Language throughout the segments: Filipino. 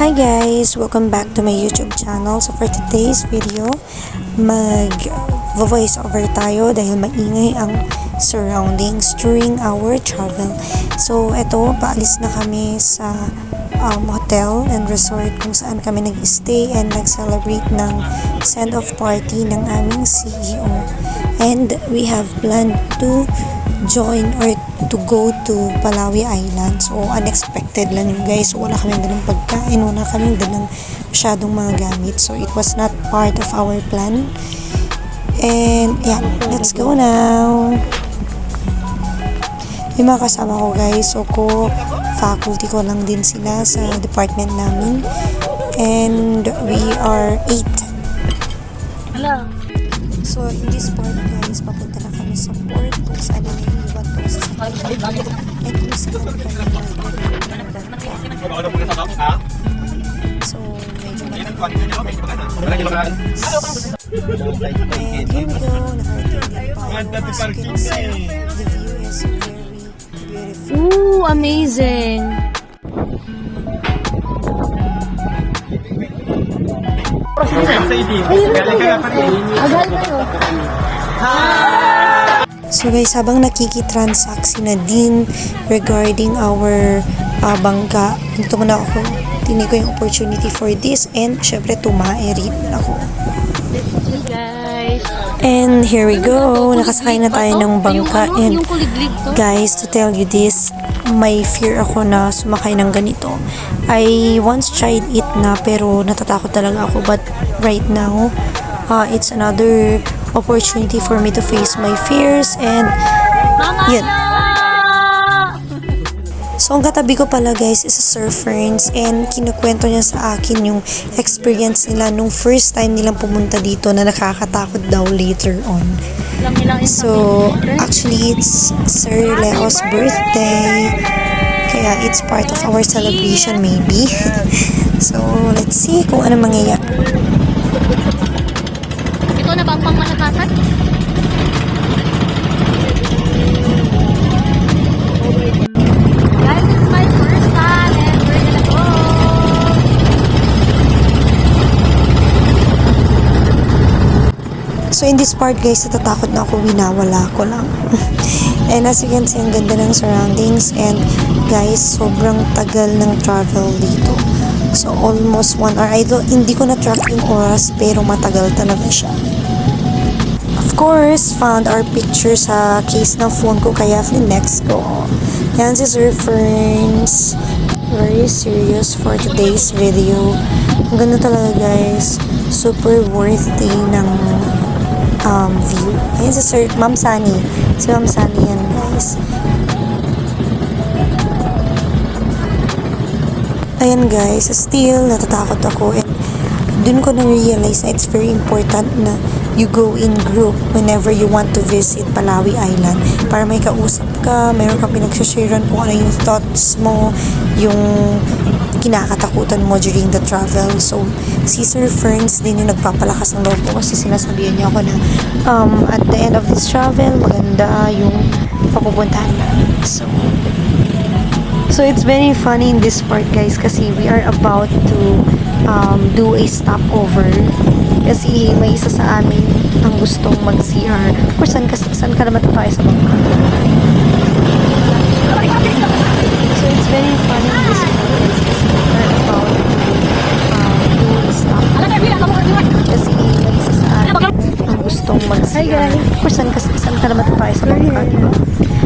Hi guys! Welcome back to my YouTube channel. So for today's video, mag-voice over tayo dahil maingay ang surroundings during our travel. So eto, paalis na kami sa hotel and resort kung saan kami nag-stay and nag-celebrate ng send-off party ng aming CEO. And we have planned to join or to go to Palawi Island. So, unexpected lang yun guys. So, wala kaming dalang pagkain, wala kaming dalang masyadong mga gamit. So, it was not part of our plan. And, yeah, let's go now. Yung mga kasama ko guys, so faculty ko lang din sila sa department namin. And, we are 8. Hello. So, in this part guys, papunta na kami sa port kung saan na naiiwan ko sa sakyan. And kung saan kami So, medyo matagal. And here we go. Nakarating din tayo. As you can see, the view is very beautiful. Ooh, amazing. So guys, habang nakikitransact si Nadine regarding our bangka, dito muna ako, tinig ko yung opportunity for this and syempre tumae rin ako. Hey guys. And here we go, nakasakay na tayo ng bangka and guys, to tell you this, may fear ako na sumakay ng ganito. I once tried it na pero natatakot talaga ako, but right now, it's another opportunity for me to face my fears and yun. So, ang katabi ko pala guys is a Sir Ferns and kinukwento niya sa akin yung experience nila nung first time nilang pumunta dito na nakakatakot daw later on. So, actually it's Sir Leo's birthday kaya it's part of our celebration maybe. So, let's see kung ano mangyayari. Ito na ba ang pangmalakasan? Guys, it's my first time and we're gonna go. So in this part guys, natatakot na ako, winawala ko lang. And as you can see, ang ganda ng surroundings and guys, sobrang tagal ng travel dito. So almost 1 hour. Hindi ko na-track yung oras pero matagal talaga siya. Of course, found our picture sa case ng phone ko kaya flinex ko. Yan si Sir Ferns. Very serious for today's video. Ang ganda talaga guys. Super worthy ng view. Ayan si Sir, Ma'am Sunny. Si Ma'am Sunny yan guys. Ayan guys, still natatakot ako and dun ko na-realize na it's very important na you go in group whenever you want to visit Palawi Island para may kausap ka, mayroon kang pinagsasharean kung ano yung thoughts mo, yung kinakatakutan mo during the travel. So, si Sir Ferns din yung nagpapalakas ng loob ko kasi sinasabihan niya ako na at the end of this travel, maganda yung papupuntahan namin. So it's very funny in this part guys kasi we are about to do a stopover kasi may isa sa amin ang gustong mag-CR. Of course, saan ka naman tayo sa bangka? So it's very funny in this part guys kasi we are about to do a stopover kasi may isa sa amin ang gustong mag-CR. Of course, saan ka naman tayo sa bangka?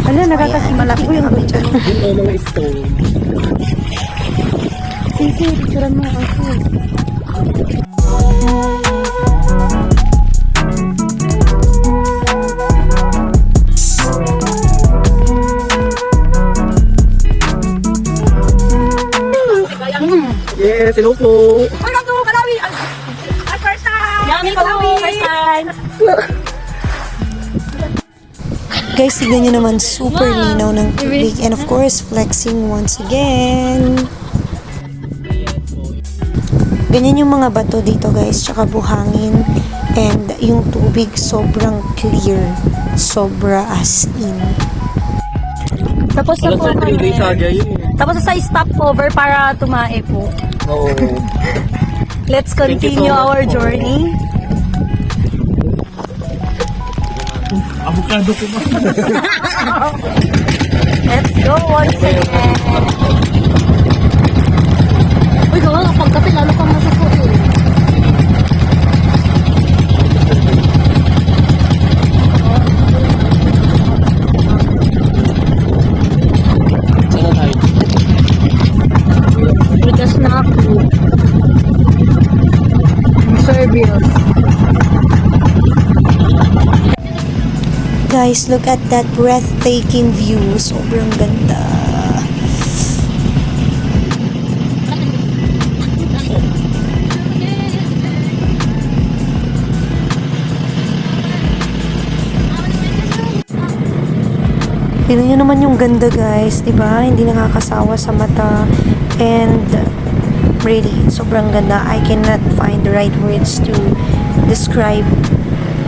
Ano, nakakasimala ko yung picture. Mga stone. Sige, picturean mo ako. Yes, hello po. Welcome to Palawi! Our first time! Yummy Palawi! First time! Guys, tignan nyo naman, super linaw ng tubig. And of course, flexing once again. Ganyan yung mga bato dito guys, tsaka buhangin. And yung tubig sobrang clear. Sobra as in. Tapos na po kami. Tapos Tapos sa stopover para tumae po. Oo. Let's Thank you continue so much our po. journey. Avocado ko ba? Let's go once again. Uy, gawa nga pagkape, lalo kang masuko eh. Sana tayo. Bigas na ako. Serbios. Guys, look at that breathtaking view. Sobrang ganda. Tignan nyo naman yung ganda, guys. Diba? Hindi nakakasawa sa mata. And really, sobrang ganda. I cannot find the right words to describe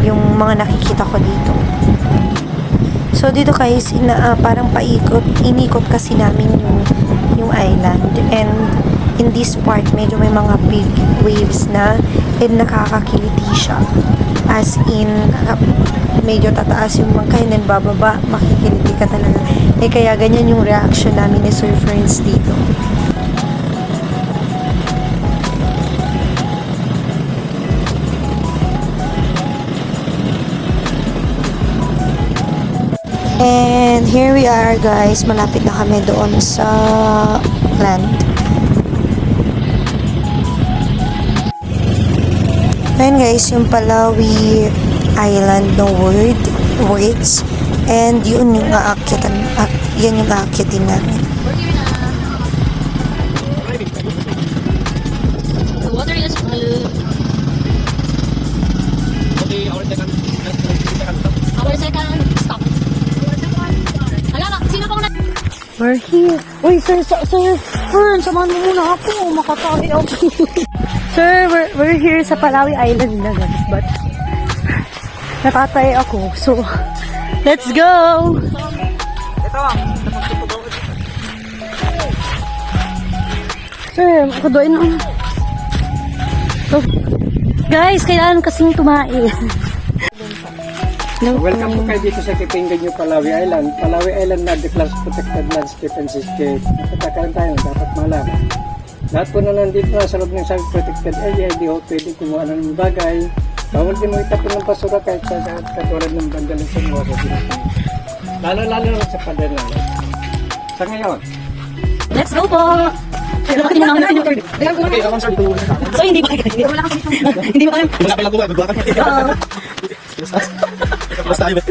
yung mga nakikita ko dito. So dito guys, parang inikot kasi namin yung island, and in this part medyo may mga big waves na, and nakakakiliti siya. As in, medyo tataas yung bangka and then bababa, makikiliti ka talaga. Eh kaya ganyan yung reaction namin ni Sir Friends dito. And here we are guys, malapit na kami doon sa land. Ayan guys, yung Palawi Island no words, and yun yung yan yung aakyatin namin. The water is blue. Okay, our second stop. Our second stop. Hala na, sino pang We're here. Uy, sir, Fern, samahan mo muna ako. Makatabi ako. Sir, we're here sa Palawi Island na guys, but natatay ako. So, let's go! Ito ah. Sir, makadoin na. So, guys, kailangan kasing tumain. Welcome po kayo dito sa Kipingan Palawi Island. Palawi Island na declared protected landscape and seascape. Nakatakalan tayo, dapat malaman. Lahat po na nandito na sa loob ng sabi protected area, hindi ho pwede kumuha ng bagay. Bawal din mo itapon ng basura kahit sa katulad ng vandalism mo sa dito. Lalo sa Padernales. Sa ngayon, Let's go po! Sir, bakit hindi mo namin natin okay, ako sir, dito. So, hindi ba kayo? Hindi ba kayo? Wala pa lang buhay, magbuha ka. Basta tayo ba?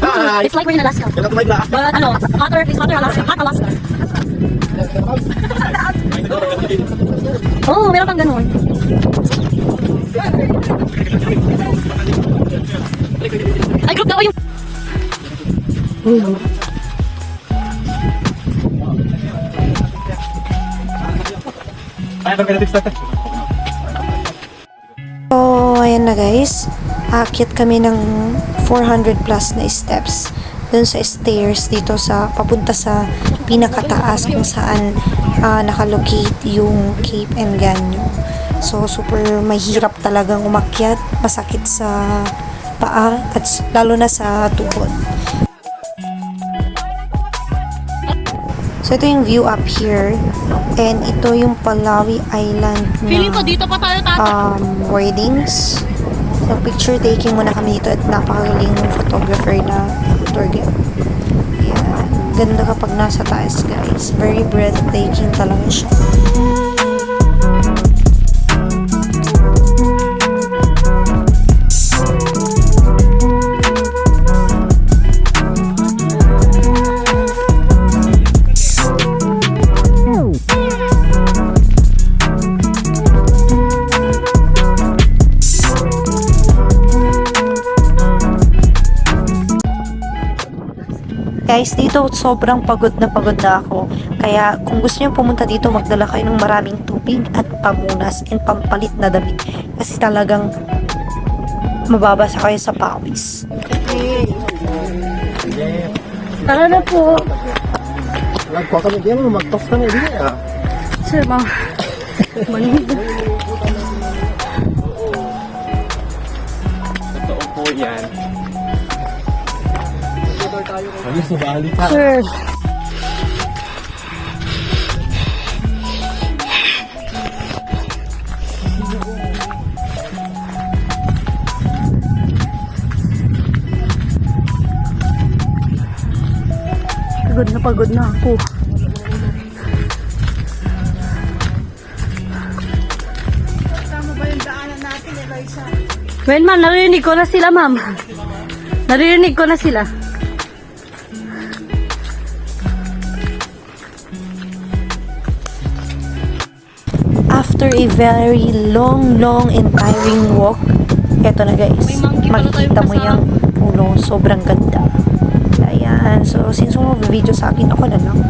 Hi! It's like we're in Alaska. Wala pa may But ano, hotter Alaska. Hot Alaska. Oh, meron pang ganun. Ay, group daw yung... So, ayan na guys. Aakyat kami ng 400 plus na steps dun sa stairs dito sa papunta sa pinakataas kung saan nakalocate yung Cape Engaño. So, super mahirap talagang umakyat. Masakit sa paa at lalo na sa tuhod. So, ito yung view up here. And ito yung Palawi Island na Feeling ko dito pa tayo wordings. So, picture taking muna kami dito at napakagaling photographer na tour guide. Yeah. Ganda kapag nasa taas, guys. Very breathtaking talaga siya. Guys, dito sobrang pagod na ako. Kaya kung gusto niyo pumunta dito, magdala kayo ng maraming tubig at pamunas and pampalit na damit. Kasi talagang mababasa kayo sa pawis. Tara na po. Nagkuha kami diyan, mag-toss kami diyan. Sir, Manhid. Totoo po yan. Ayos, nabali ka. Sir. Pagod na ako. Tama ba yung daanan natin, Eliza? Well, ma'am, naririnig ko na sila, ma'am. Naririnig ko na sila. After a very long and tiring walk, eto na guys, May monkey pala tayong makikita mo kasama. yung puno, sobrang ganda. Ayan, so since video sa akin, ako na lang.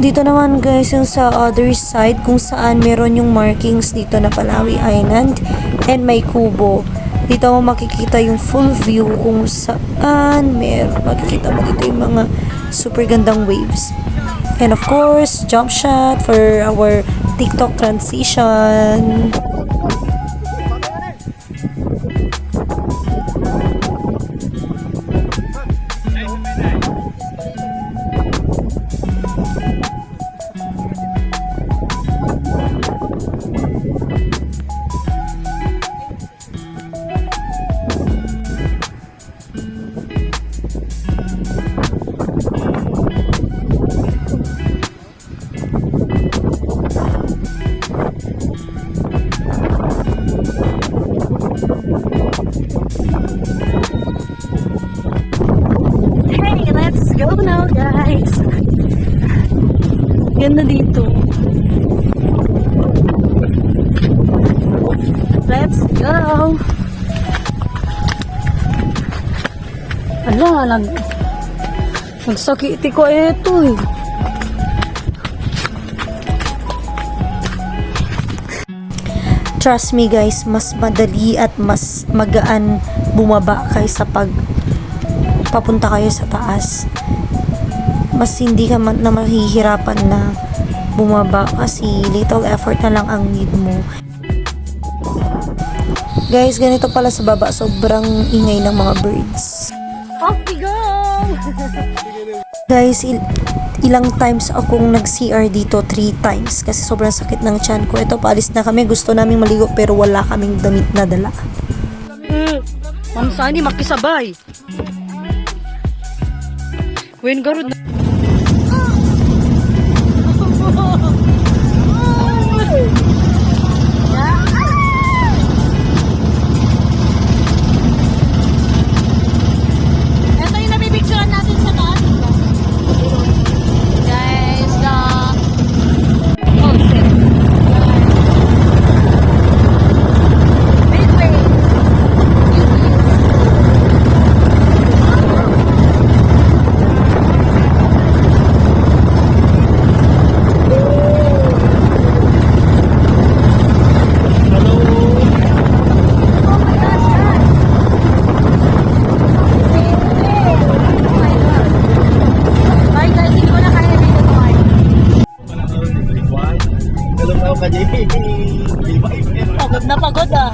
Dito naman guys, yung sa other side, kung saan meron yung markings dito na Palawi Island and may kubo. Dito mo makikita yung full view kung saan makikita mo dito yung mga super gandang waves. And of course, jump shot for our TikTok transition. Hey, let's go now, guys. Ganda dito. Let's go. Ala, nagsakiti ko ito eh. Trust me guys, mas madali at mas magaan bumaba kaysa pag papunta kayo sa taas. Mas hindi ka na mahihirapan na bumaba kasi little effort na lang ang need mo. Guys, ganito pala sa baba, sobrang ingay ng mga birds. Off we go! Guys, ilang times akong nag-CR dito, 3 times kasi sobrang sakit ng tiyan ko. Ito, paalis na kami, gusto naming maligo pero wala kaming damit na dala. Ma'am Sani, makisabay. When garod na. Ito yung nabibigsuran natin sa taas. Guys, concept. Midway. Bye guys, hindi ko na kaya dito kumain. Pagod na pagod ah.